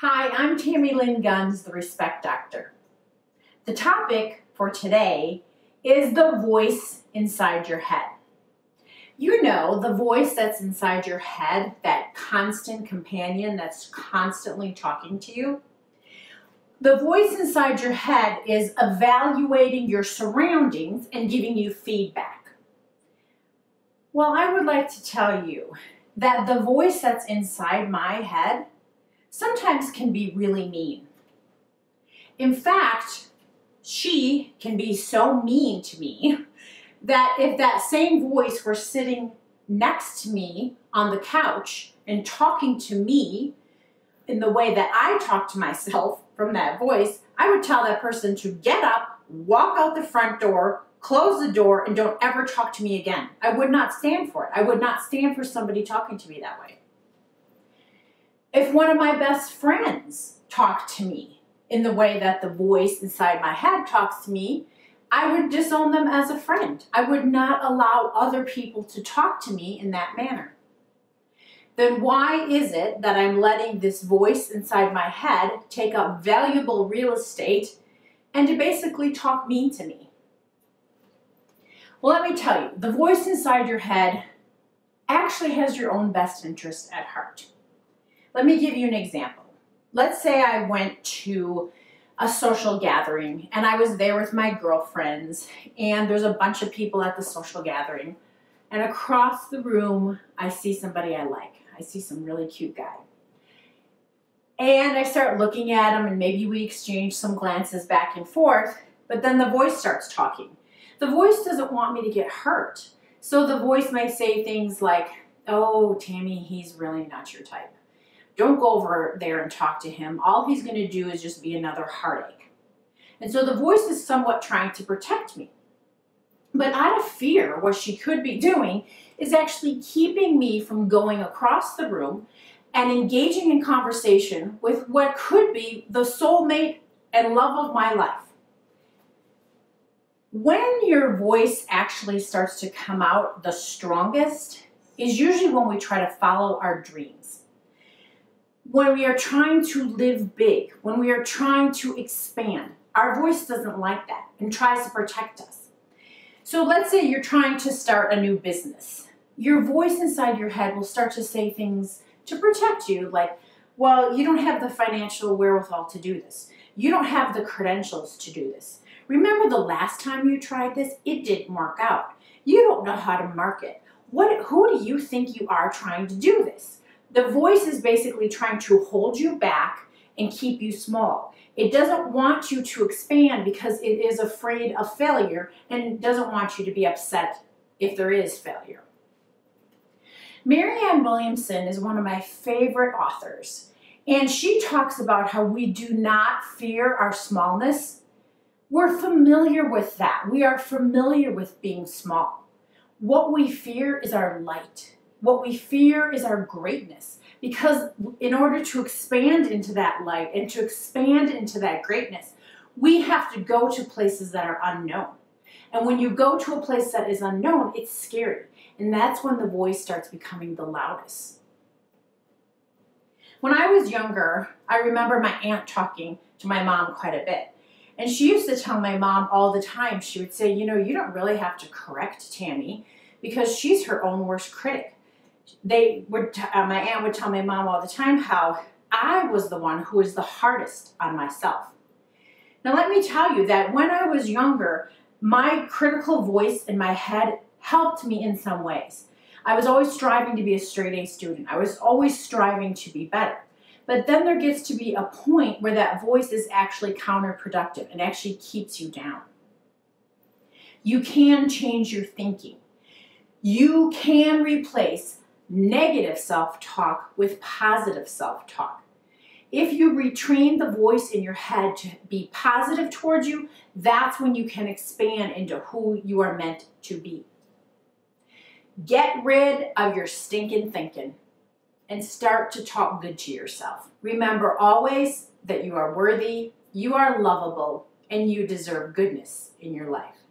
Hi, I'm Tammy Lynn Guns, the Respect Doctor. The topic for today is the voice inside your head. You know, the voice that's inside your head, that constant companion that's constantly talking to you. The voice inside your head is evaluating your surroundings and giving you feedback. Well, I would like to tell you that the voice that's inside my head sometimes can be really mean. In fact, she can be so mean to me that if that same voice were sitting next to me on the couch and talking to me in the way that I talk to myself from that voice, I would tell that person to get up, walk out the front door, close the door, and don't ever talk to me again. I would not stand for it. I would not stand for somebody talking to me that way. If one of my best friends talked to me in the way that the voice inside my head talks to me, I would disown them as a friend. I would not allow other people to talk to me in that manner. Then why is it that I'm letting this voice inside my head take up valuable real estate and to basically talk mean to me? Well, let me tell you, the voice inside your head actually has your own best interest at heart. Let me give you an example. Let's say I went to a social gathering and I was there with my girlfriends and there's a bunch of people at the social gathering, and across the room I see somebody I like. I see some really cute guy. And I start looking at him and maybe we exchange some glances back and forth, but then the voice starts talking. The voice doesn't want me to get hurt. So the voice might say things like, "Oh, Tammy, he's really not your type. Don't go over there and talk to him. All he's going to do is just be another heartache." And so the voice is somewhat trying to protect me. But out of fear, what she could be doing is actually keeping me from going across the room and engaging in conversation with what could be the soulmate and love of my life. When your voice actually starts to come out the strongest is usually when we try to follow our dreams. When we are trying to live big, when we are trying to expand, our voice doesn't like that and tries to protect us. So let's say you're trying to start a new business. Your voice inside your head will start to say things to protect you like, "Well, you don't have the financial wherewithal to do this. You don't have the credentials to do this. Remember the last time you tried this? It didn't work out. You don't know how to market. Who do you think you are trying to do this?" The voice is basically trying to hold you back and keep you small. It doesn't want you to expand because it is afraid of failure and doesn't want you to be upset if there is failure. Marianne Williamson is one of my favorite authors, and she talks about how we do not fear our smallness. We're familiar with that. We are familiar with being small. What we fear is our light. What we fear is our greatness, because in order to expand into that light and to expand into that greatness, we have to go to places that are unknown. And when you go to a place that is unknown, it's scary. And that's when the voice starts becoming the loudest. When I was younger, I remember my aunt talking to my mom quite a bit. And she used to tell my mom all the time, she would say, "You know, you don't really have to correct Tammy because she's her own worst critic." My aunt would tell my mom all the time how I was the one who was the hardest on myself. Now let me tell you that when I was younger, my critical voice in my head helped me in some ways. I was always striving to be a straight A student. I was always striving to be better. But then there gets to be a point where that voice is actually counterproductive and actually keeps you down. You can change your thinking. You can replace negative self-talk with positive self-talk. If you retrain the voice in your head to be positive towards you, that's when you can expand into who you are meant to be. Get rid of your stinking thinking and start to talk good to yourself. Remember always that you are worthy, you are lovable, and you deserve goodness in your life.